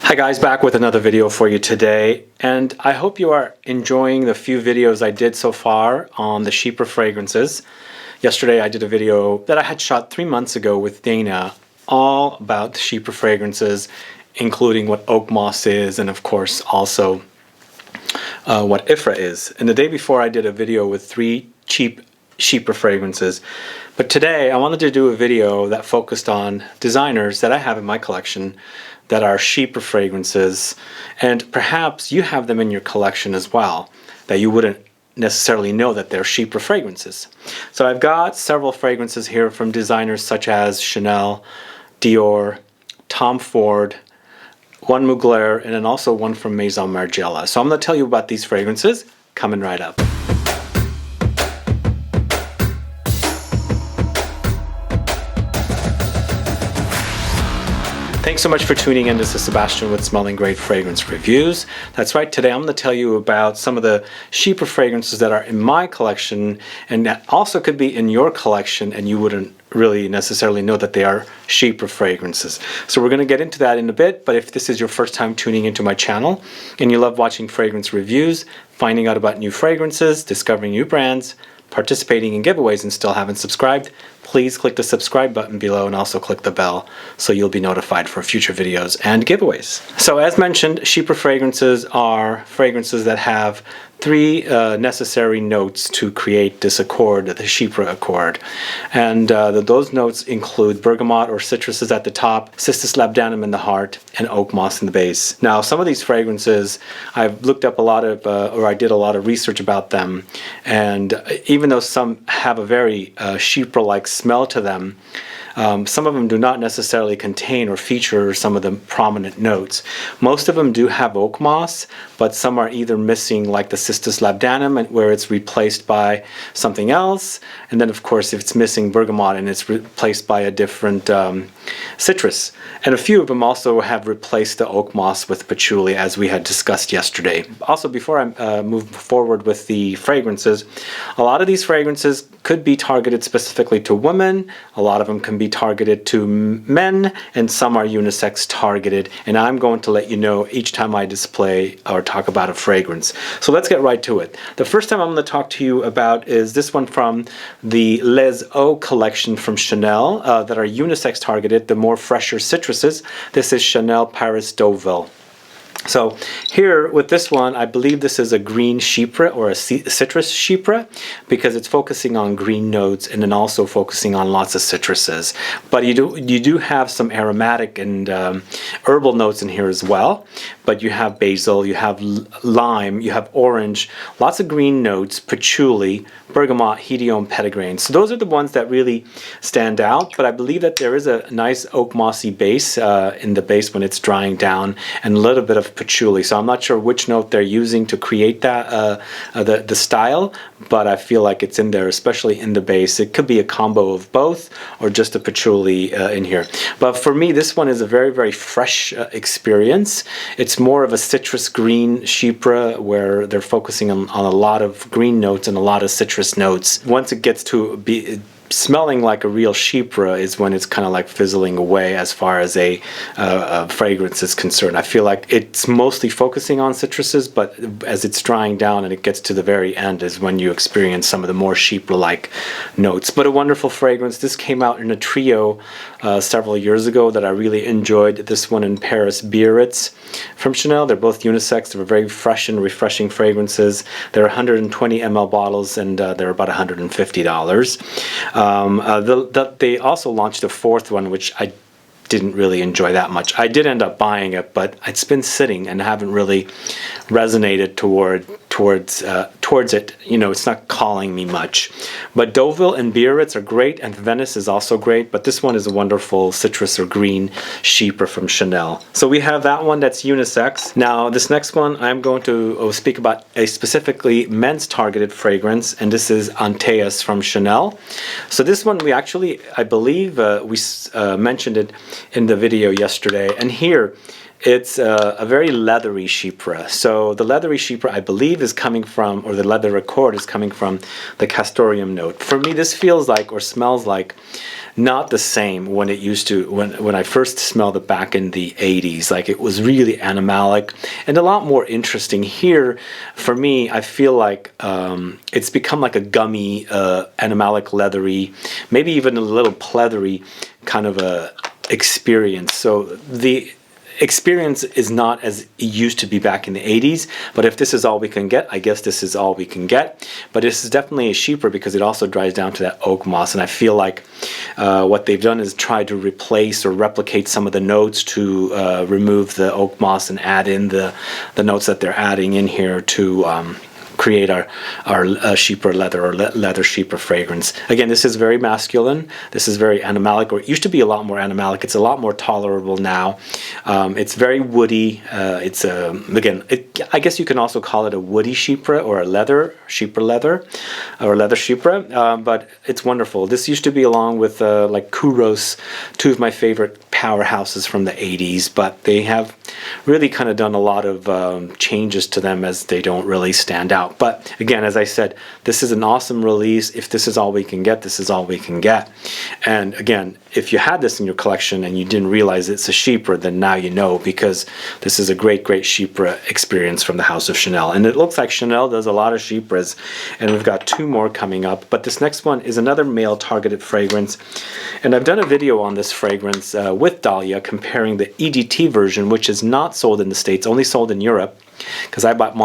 Hi guys, back with another video for you today, and I hope you are enjoying the few videos I did so far on the Chypre fragrances. Yesterday I did a video that I had shot 3 months ago with Dana all about the Chypre fragrances, including what Oakmoss is and of course also what Chypre is. And the day before I did a video with 3 cheap Chypre fragrances. But today I wanted to do a video that focused on designers that I have in my collection that are Chypre fragrances, and perhaps you have them in your collection as well, that you wouldn't necessarily know that they're Chypre fragrances. So I've got several fragrances here from designers such as Chanel, Dior, Tom Ford, one Mugler, and then also one from Maison Margiela. So I'm going to tell you about these fragrances coming right up. Thanks so much for tuning in. This is Sebastian with Smelling Great Fragrance Reviews. That's right, today I'm going to tell you about some of the Chypre fragrances that are in my collection and that also could be in your collection and you wouldn't really necessarily know that they are Chypre fragrances. So we're going to get into that in a bit, but if this is your first time tuning into my channel and you love watching fragrance reviews, finding out about new fragrances, discovering new brands, participating in giveaways and still haven't subscribed, please click the subscribe button below and also click the bell so you'll be notified for future videos and giveaways. So as mentioned, Chypre fragrances are fragrances that have 3 necessary notes to create this accord, the Chypre accord. And those notes include bergamot or citruses at the top, cistus labdanum in the heart, and oak moss in the base. Now some of these fragrances I've looked up a lot of, or I did a lot of research about them, and even though some have a very Chypre-like smell to them, some of them do not necessarily contain or feature some of the prominent notes. Most of them do have oak moss, but some are either missing, like the cistus labdanum, where it's replaced by something else, and then of course if it's missing bergamot and it's replaced by a different citrus. And a few of them also have replaced the oak moss with patchouli, as we had discussed yesterday. Also, before I move forward with the fragrances, a lot of these fragrances could be targeted specifically to women, a lot of them can be targeted to men, and some are unisex targeted, and I'm going to let you know each time I display or talk about a fragrance. So let's get right to it. The first time I'm going to talk to you about is this one from the Les Eaux collection from Chanel that are unisex targeted, the more fresher citruses. This is Chanel PARIS-DEAUVILLE. So here with this one, I believe this is a green Chypre or a citrus Chypre because it's focusing on green notes and then also focusing on lots of citruses. But you do have some aromatic and herbal notes in here as well. But you have basil, you have lime, you have orange, lots of green notes, patchouli, bergamot, Hedione, Petitgrain. So those are the ones that really stand out. But I believe that there is a nice oak mossy base in the base when it's drying down, and a little bit of patchouli. So I'm not sure which note they're using to create that the style, but I feel like it's in there, especially in the base. It could be a combo of both or just a patchouli in here. But for me, this one is a very, very fresh experience. It's more of a citrus green Chypre where they're focusing on a lot of green notes and a lot of citrus notes. Once it gets to be smelling like a real Chypre is when it's kind of like fizzling away as far as a fragrance is concerned. I feel like it's mostly focusing on citruses, but as it's drying down and it gets to the very end is when you experience some of the more Chypre-like notes. But a wonderful fragrance. This came out in a trio several years ago that I really enjoyed. This one in Paris-Biarritz from Chanel. They're both unisex. They're very fresh and refreshing fragrances. They're 120 ml bottles and they're about $150. They also launched a 4th one, which I didn't really enjoy that much. I did end up buying it, but it's been sitting and haven't really resonated towards it. You know, it's not calling me much. But Deauville and Biarritz are great, and Venice is also great, but this one is a wonderful citrus or green Chypre from Chanel. So we have that one that's unisex. Now this next one I'm going to speak about a specifically men's targeted fragrance, and this is Antaeus from Chanel. So this one we actually, I believe we mentioned it in the video yesterday, and here It's a very leathery Chypre. So the leathery Chypre, I believe, is coming from, or the leather accord is coming from the Castoreum note. For me, this feels like, or smells like, not the same when it used to, when I first smelled it back in the 80s. Like, it was really animalic and a lot more interesting. Here, for me, I feel like it's become like a gummy, animalic, leathery, maybe even a little pleathery kind of a experience. So the experience is not as it used to be back in the 80s, but if this is all we can get, I guess this is all we can get. But this is definitely a Chypre because it also dries down to that oak moss, and I feel like what they've done is try to replace or replicate some of the notes to remove the oak moss and add in the notes that they're adding in here to create our Chypre leather, or leather Chypre fragrance. Again, this is very masculine. This is very animalic, or it used to be a lot more animalic. It's a lot more tolerable now. It's very woody. It's again, I guess you can also call it a woody Chypre or a leather Chypre leather, or leather Chypre. But it's wonderful. This used to be along with like Kuros, two of my favorite powerhouses from the 80s, but they have really kind of done a lot of changes to them as they don't really stand out. But again, as I said, this is an awesome release. If this is all we can get, this is all we can get. And again, if you had this in your collection and you didn't realize it's a Chypre, then now you know, because this is a great, great Chypre experience from the House of Chanel. And it looks like Chanel does a lot of Chypres, and we've got two more coming up. But this next one is another male-targeted fragrance. And I've done a video on this fragrance with Dahlia, comparing the EDT version, which is not sold in the States, only sold in Europe, because I bought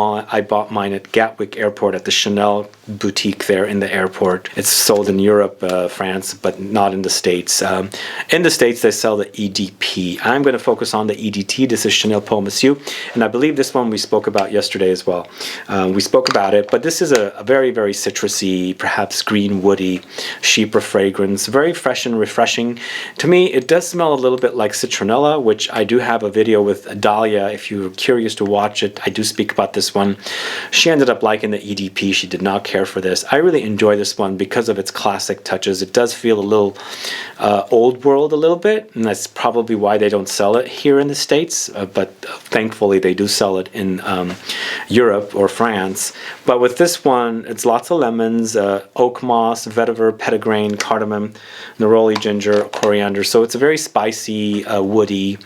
mine at Gatwick Airport at the Chanel boutique there in the airport. It's sold in Europe, France, but not in the States. In the States, they sell the EDP. I'm going to focus on the EDT. This is Chanel Pour Monsieur, and I believe this one we spoke about yesterday as well. We spoke about it, but this is a very, very citrusy, perhaps green, woody Chypre fragrance. Very fresh and refreshing. To me, it does smell a little bit like citronella, which I do have a video with Dahlia. If you're curious to watch it, I do speak about this one. She ended up liking the EDP. She did not care for this. I really enjoy this one because of its classic touches. It does feel a little old world a little bit, and that's probably why they don't sell it here in the States, but thankfully they do sell it in Europe or France. But with this one, it's lots of lemons, Oakmoss, Vetiver, Petitgrain, Cardamom, Neroli, ginger, Coriander. So it's a very spicy, woody,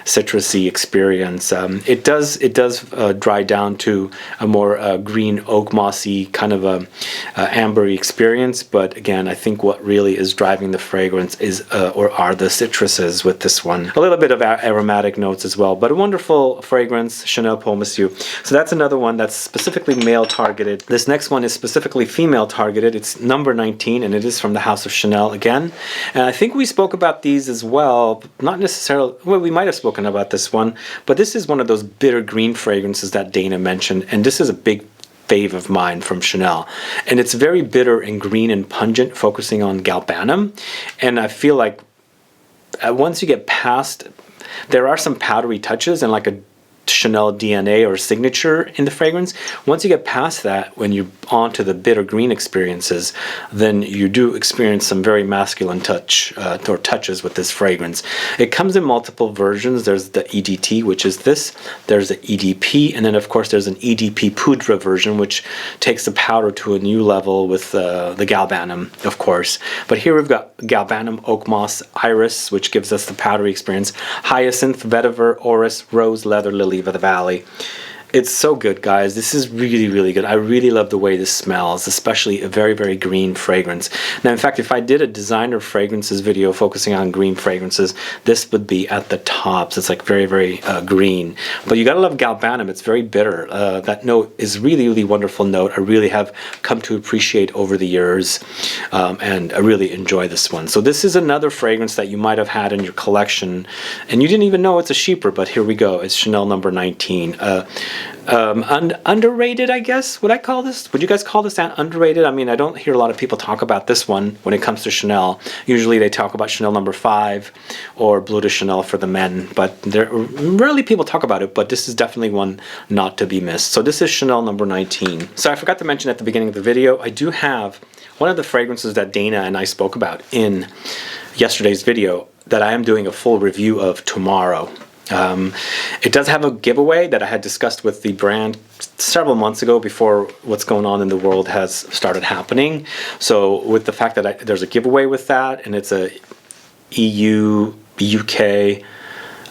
citrusy experience. It does dry down to a more green oak mossy kind of a ambery experience, but again, I think what really is driving the fragrance is or are the citruses with this one. A little bit of aromatic notes as well, but a wonderful fragrance, Chanel Pour Monsieur. So that's another one that's specifically male targeted. This next one is specifically female targeted. It's number 19, and it is from the House of Chanel again. And I think we spoke about these as well, not necessarily, well, we might have spoken about this one, but this is one of those bitter green fragrances that Dana mentioned, and this is a big fave of mine from Chanel, and it's very bitter and green and pungent, focusing on Galbanum. And I feel like once you get past, there are some powdery touches and like a Chanel DNA or signature in the fragrance. Once you get past that, when you're onto the bitter green experiences, then you do experience some very masculine touch or touches with this fragrance. It comes in multiple versions. There's the EDT, which is this. There's the EDP, and then of course there's an EDP Poudre version, which takes the powder to a new level with the Galbanum, of course. But here we've got Galbanum, Oakmoss, Iris, which gives us the powdery experience, Hyacinth, Vetiver, Orris, Rose, Leather, Lily of the Valley. It's so good, guys. This is really, really good. I really love the way this smells, especially a very, very green fragrance. Now, in fact, if I did a designer fragrances video focusing on green fragrances, this would be at the tops. It's like very, very green. But you gotta love Galbanum. It's very bitter. That note is really, really wonderful note. I really have come to appreciate over the years, and I really enjoy this one. So this is another fragrance that you might have had in your collection, and you didn't even know it's a Chypre, but here we go. It's Chanel number 19. Underrated, I guess. Would I call this? Would you guys call this underrated? I mean, I don't hear a lot of people talk about this one when it comes to Chanel. Usually they talk about Chanel number 5 or Bleu de Chanel for the men, but there rarely people talk about it, but this is definitely one not to be missed. So this is Chanel number 19. So I forgot to mention at the beginning of the video, I do have one of the fragrances that Dana and I spoke about in yesterday's video that I am doing a full review of tomorrow. It does have a giveaway that I had discussed with the brand several months ago before what's going on in the world has started happening. So with the fact that there's a giveaway with that, and it's a EU, UK,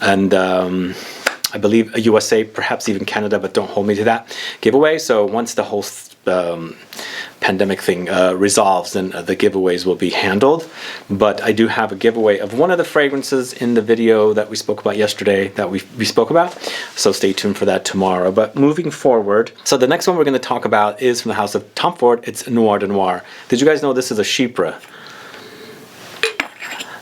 and I believe a USA, perhaps even Canada, but don't hold me to that giveaway. So once the whole pandemic thing resolves, then the giveaways will be handled. But I do have a giveaway of one of the fragrances in the video that we spoke about yesterday that we spoke about. So stay tuned for that tomorrow. But moving forward, so the next one we're going to talk about is from the house of Tom Ford. It's Noir de Noir. Did you guys know this is a Chypre?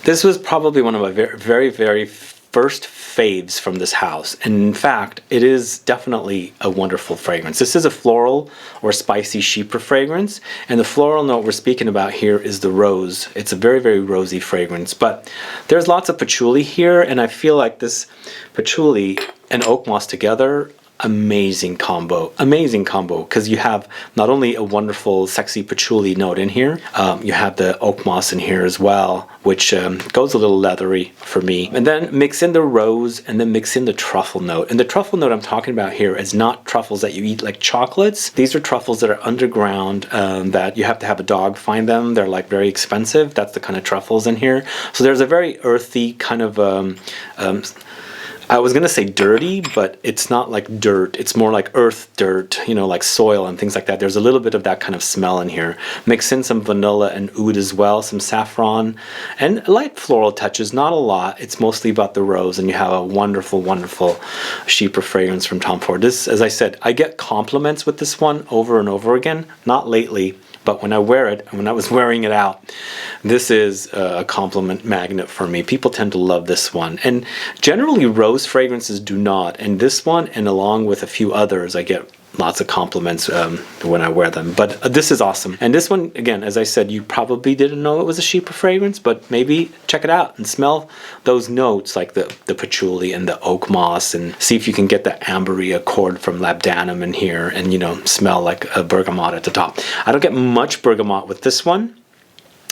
This was probably one of my very first faves from this house, and in fact it is definitely a wonderful fragrance. This is a floral or spicy Chypre fragrance, and the floral note we're speaking about here is the rose. It's a very rosy fragrance, but there's lots of patchouli here, and I feel like this patchouli and Oakmoss together, amazing combo, because you have not only a wonderful sexy patchouli note in here, you have the Oakmoss in here as well, which goes a little leathery for me, and then mix in the rose and then mix in the truffle note. And the truffle note I'm talking about here is not truffles that you eat like chocolates. These are truffles that are underground, that you have to have a dog find them. They're like very expensive. That's the kind of truffles in here. So there's a very earthy kind of I was gonna say dirty, but it's not like dirt. It's more like earth dirt, you know, like soil and things like that. There's a little bit of that kind of smell in here. Mix in some vanilla and oud as well, some saffron, and light floral touches, not a lot. It's mostly about the rose, and you have a wonderful Chypre fragrance from Tom Ford. This, as I said, I get compliments with this one over and over again. Not lately, but when I wear it, and when I was wearing it out, this is a compliment magnet for me. People tend to love this one. And generally rose fragrances do not. And this one, and along with a few others, I get lots of compliments when I wear them. But this is awesome. And this one, again, as I said, you probably didn't know it was a Chypre fragrance, but maybe check it out and smell those notes like the patchouli and the oak moss, and see if you can get the ambery accord from Labdanum in here, and, you know, smell like a bergamot at the top. I don't get much bergamot with this one.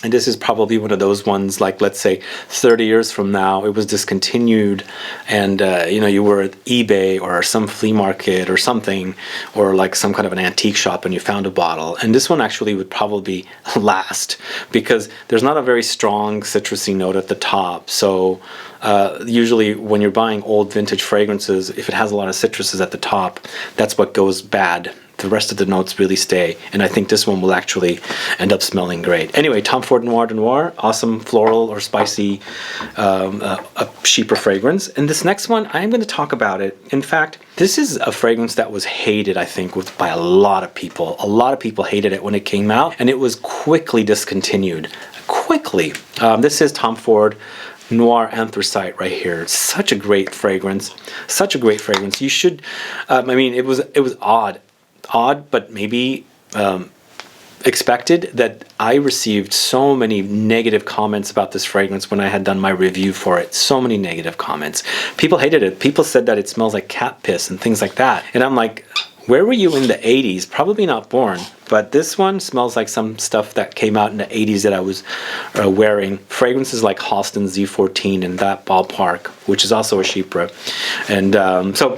And this is probably one of those ones, like, let's say 30 years from now, it was discontinued, and you know, you were at eBay or some flea market or something, or like some kind of an antique shop, and you found a bottle. And this one actually would probably last, because there's not a very strong citrusy note at the top. So usually when you're buying old vintage fragrances, if it has a lot of citruses at the top, that's what goes bad. The rest of the notes really stay, and I think this one will actually end up smelling great. Anyway, Tom Ford Noir de Noir, awesome floral or spicy a Chypre fragrance. And this next one, I'm going to talk about it. In fact, this is a fragrance that was hated, I think, by a lot of people. A lot of people hated it when it came out, and it was quickly discontinued. Quickly. This is Tom Ford Noir Anthracite right here. Such a great fragrance. Such a great fragrance. You should, I mean, it was odd, but maybe expected that I received so many negative comments about this fragrance when I had done my review for it. So many negative comments. People hated it. People said that it smells like cat piss and things like that. And I'm like, where were you in the 80s? Probably not born. But this one smells like some stuff that came out in the 80s that I was wearing. Fragrances like Halston Z14 in that ballpark, which is also a Chypre. And so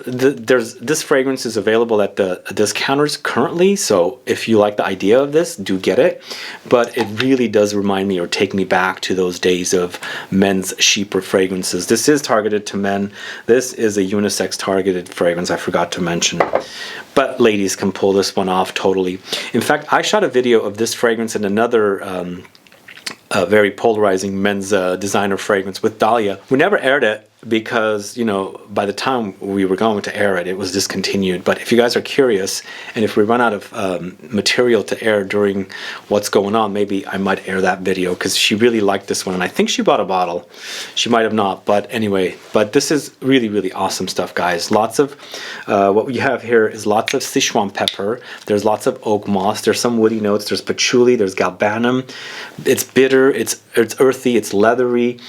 this fragrance is available at the discounters currently. So if you like the idea of this, do get it. But it really does remind me or take me back to those days of men's Chypre fragrances. This is targeted to men. This is a unisex targeted fragrance, I forgot to mention. But ladies can pull this one off totally. In fact, I shot a video of this fragrance and another very polarizing men's designer fragrance with Dahlia. We never aired it because, you know, by the time we were going to air it, it was discontinued. But if you guys are curious, and if we run out of material to air during what's going on, maybe I might air that video, because she really liked this one, and I think she bought a bottle. She might have not, but anyway. But this is really awesome stuff, guys. Lots of what we have here is lots of Sichuan pepper. There's lots of oak moss. There's some woody notes. There's patchouli. There's galbanum. It's bitter. It's earthy. It's leathery.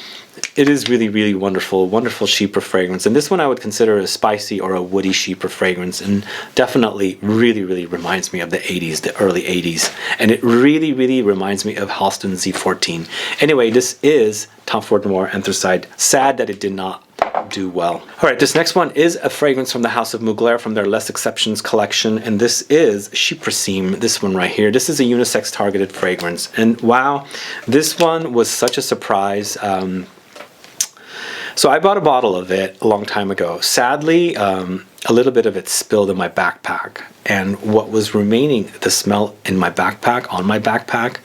It is really wonderful Chypre fragrance. And this one I would consider a spicy or a woody Chypre fragrance, and definitely really reminds me of the 80s, the early 80s. And it really reminds me of Halston Z14. Anyway, this is Tom Ford Noir Anthracite. Sad that it did not do well. All right, this next one is a fragrance from the house of Mugler from their Less Exceptions collection, and this is Chypre, this one right here. This is a unisex targeted fragrance, and wow, this one was such a surprise. So I bought a bottle of it a long time ago. Sadly, a little bit of it spilled in my backpack, and what was remaining, the smell in my backpack, on my backpack,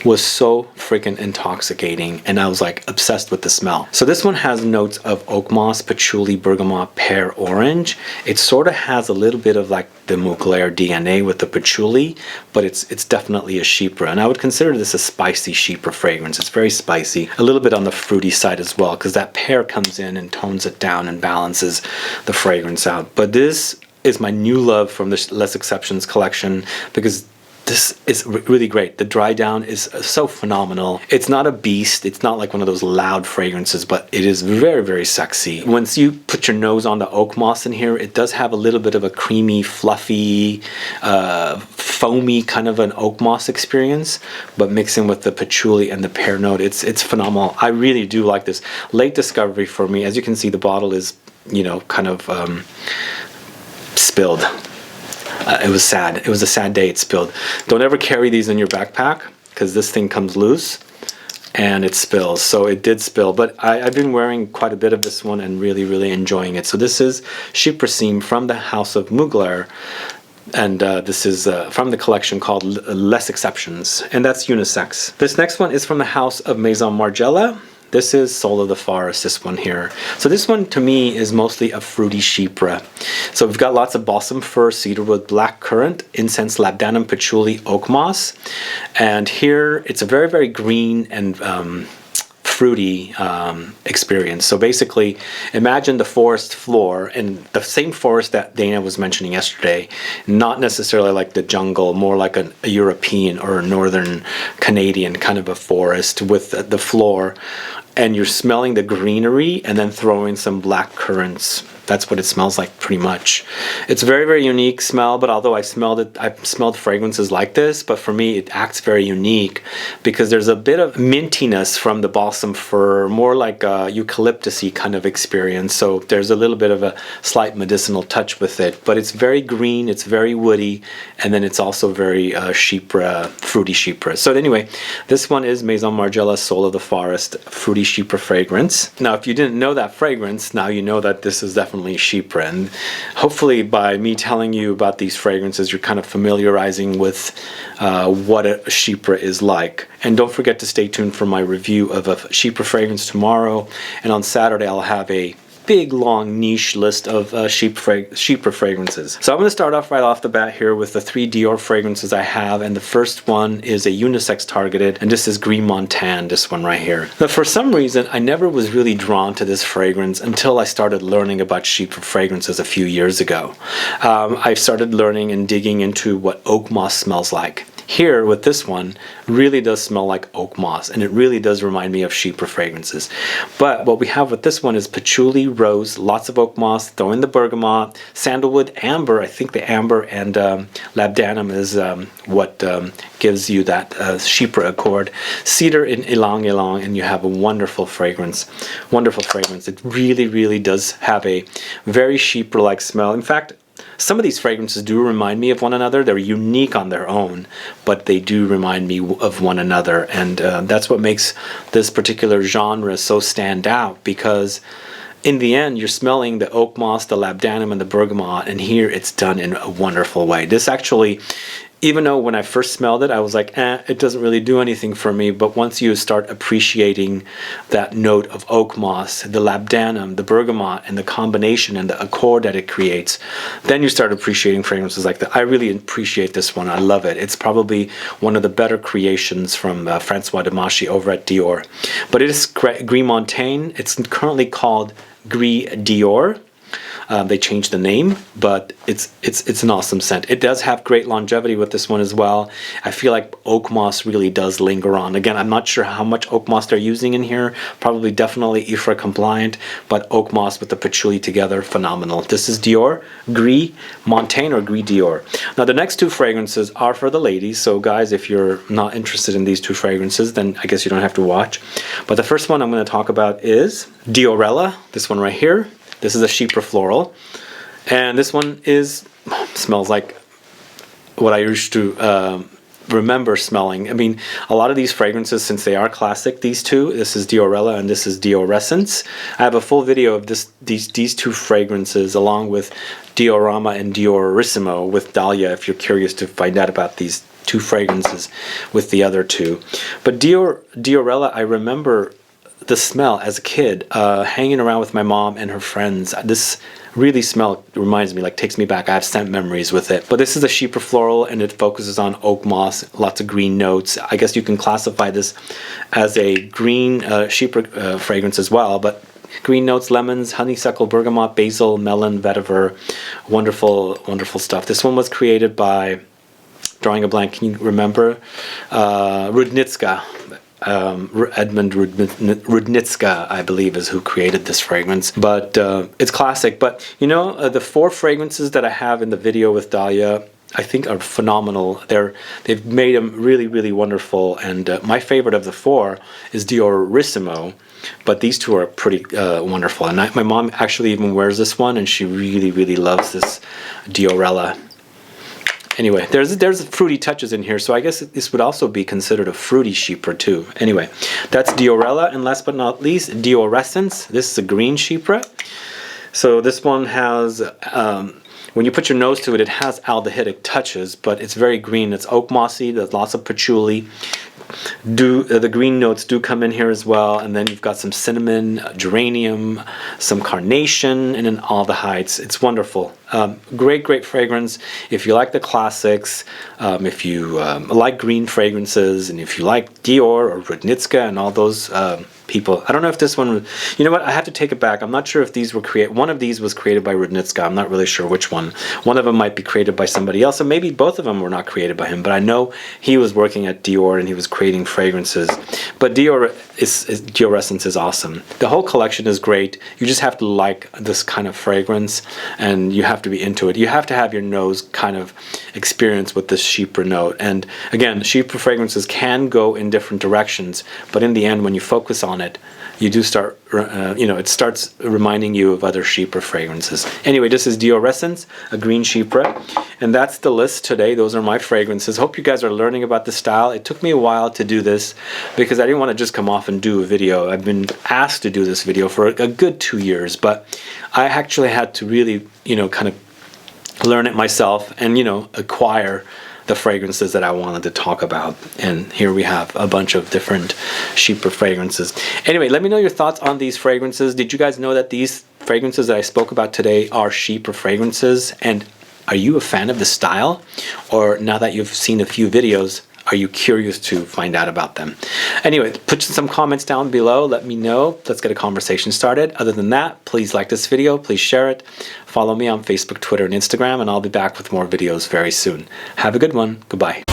was so freaking intoxicating, and I was like obsessed with the smell. So this one has notes of Oakmoss, Patchouli, Bergamot, pear, orange. It sort of has a little bit of like the Mugler DNA with the Patchouli, but it's definitely a Chypre, and I would consider this a spicy Chypre fragrance. It's very spicy, a little bit on the fruity side as well, because that pear comes in and tones it down and balances the fragrance out. But this is my new love from the Less Exceptions collection, because this is really great. The dry down is so phenomenal. It's not a beast. It's not like one of those loud fragrances, but it is very, very sexy. Once you put your nose on the oak moss in here, it does have a little bit of a creamy, fluffy, foamy kind of an oak moss experience, but mixing with the patchouli and the pear note, it's phenomenal. I really do like this. Late discovery for me. As you can see, the bottle is, you know, kind of spilled. It was sad. It was a sad day. It spilled. Don't ever carry these in your backpack, because this thing comes loose and it spills. So it did spill, but I've been wearing quite a bit of this one and really, really enjoying it. So this is Chypre from the house of Mugler, and this is from the collection called Less Exceptions, and that's unisex. This next one is from the house of Maison Margiela. This is Soul of the Forest, this one here. So this one to me is mostly a fruity Chypre. So we've got lots of balsam fir, cedarwood, black currant, incense, labdanum, patchouli, oak moss. And here it's a very, very green and fruity experience. So basically, imagine the forest floor, and the same forest that Dana was mentioning yesterday, not necessarily like the jungle, more like a European or a northern Canadian kind of a forest with the floor, and you're smelling the greenery and then throwing some black currants. That's what it smells like pretty much. It's a very, very unique smell, but although I've smelled fragrances like this, but for me it acts very unique because there's a bit of mintiness from the balsam fir, more like a eucalyptus-y kind of experience. So there's a little bit of a slight medicinal touch with it, but it's very green, it's very woody, and then it's also very Chypre, fruity Chypre. So anyway, this one is Maison Margiela Soul of the Forest Fruity Chypre fragrance. Now, if you didn't know that fragrance, now you know that this is definitely Chypre, and hopefully by me telling you about these fragrances, you're kind of familiarizing with what a Chypre is like. And don't forget to stay tuned for my review of a Chypre fragrance tomorrow, and on Saturday I'll have a big long niche list of Chypre fragrances. So I'm going to start off right off the bat here with the 3 Dior fragrances I have, and the first one is a unisex targeted, and this is Gris Montaigne, this one right here. Now, for some reason I never was really drawn to this fragrance until I started learning about Chypre fragrances a few years ago. I started learning and digging into what oak moss smells like. Here with this one really does smell like oak moss, and it really does remind me of Chypre fragrances. But what we have with this one is patchouli, rose, lots of oak moss, throw in the bergamot, sandalwood, amber. I think the amber and labdanum is what gives you that Chypre accord. Cedar in ylang ylang, and you have a wonderful fragrance. Wonderful fragrance. It really, really does have a very Chypre-like smell. In fact, some of these fragrances do remind me of one another. They're unique on their own, but they do remind me of one another, and that's what makes this particular genre so stand out, because in the end you're smelling the oak moss, the labdanum, and the bergamot, and here it's done in a wonderful way. This actually, even though when I first smelled it I was like, it doesn't really do anything for me, but once you start appreciating that note of oak moss, the labdanum, the bergamot, and the combination and the accord that it creates, then you start appreciating fragrances like that. I really appreciate this one. I love it. It's probably one of the better creations from Francois Demachy over at Dior. But it is Gris Montaigne. It's currently called Gris Dior. They changed the name, but it's an awesome scent. It does have great longevity with this one as well. I feel like Oakmoss really does linger on. Again, I'm not sure how much Oakmoss they're using in here. Probably definitely IFRA compliant, but Oakmoss with the Patchouli together, phenomenal. This is Dior, Gris Montaigne or Gris Dior. Now the next two fragrances are for the ladies, so guys, if you're not interested in these two fragrances, then I guess you don't have to watch. But the first one I'm going to talk about is Diorella, this one right here. This is a Chypre floral, and this one smells like what I used to remember smelling. I mean, a lot of these fragrances, since they are classic, these two, this is Diorella and this is Diorescence. I have a full video of these two fragrances along with Diorama and Diorissimo with Dahlia, if you're curious to find out about these two fragrances with the other two. But Diorella, I remember the smell as a kid, hanging around with my mom and her friends. This really smell reminds me, like takes me back. I have scent memories with it. But this is a Chypre floral and it focuses on oak moss, lots of green notes. I guess you can classify this as a green Chypre fragrance as well, but green notes, lemons, honeysuckle, bergamot, basil, melon, vetiver. Wonderful, wonderful stuff. This one was created by, drawing a blank, can you remember? Rudnitska. Edmund Rudnitska, I believe, is who created this fragrance. But it's classic. But you know, the four fragrances that I have in the video with Dahlia, I think are phenomenal. They've made them really, really wonderful. And my favorite of the four is Diorissimo. But these two are pretty wonderful. And my mom actually even wears this one, and she really, really loves this Diorella. Anyway, there's fruity touches in here, so I guess this would also be considered a fruity Chypre too. Anyway, that's Diorella, and last but not least, Diorescence. This is a green Chypre. So this one has, when you put your nose to it, it has aldehydic touches, but it's very green. It's oak mossy, there's lots of patchouli. The green notes do come in here as well, and then you've got some cinnamon, geranium, some carnation, and then aldehydes. It's wonderful. Great fragrance. If you like the classics, if you like green fragrances, and if you like Dior or Rudnitska and all those people. I don't know if this one, you know what, I have to take it back. I'm not sure if these were created, one of these was created by Rudnitska. I'm not really sure which one. One of them might be created by somebody else, and maybe both of them were not created by him, but I know he was working at Dior and he was creating fragrances. But Diorescence is awesome. The whole collection is great. You just have to like this kind of fragrance, and you have to be into it. You have to have your nose kind of experience with this Chypre note. And again, Chypre fragrances can go in different directions, but in the end, when you focus on it, you do start, it starts reminding you of other Chypre fragrances. Anyway, this is Diorescence, a green Chypre, and that's the list today. Those are my fragrances. Hope you guys are learning about the style. It took me a while to do this because I didn't want to just come off and do a video. I've been asked to do this video for a good 2 years, but I actually had to really, kind of learn it myself and, acquire the fragrances that I wanted to talk about. And here we have a bunch of different Chypre fragrances. Anyway, let me know your thoughts on these fragrances. Did you guys know that these fragrances that I spoke about today are Chypre fragrances? And are you a fan of the style? Or now that you've seen a few videos, are you curious to find out about them? Anyway, put some comments down below. Let me know. Let's get a conversation started. Other than that, please like this video. Please share it. Follow me on Facebook, Twitter, and Instagram, and I'll be back with more videos very soon. Have a good one. Goodbye.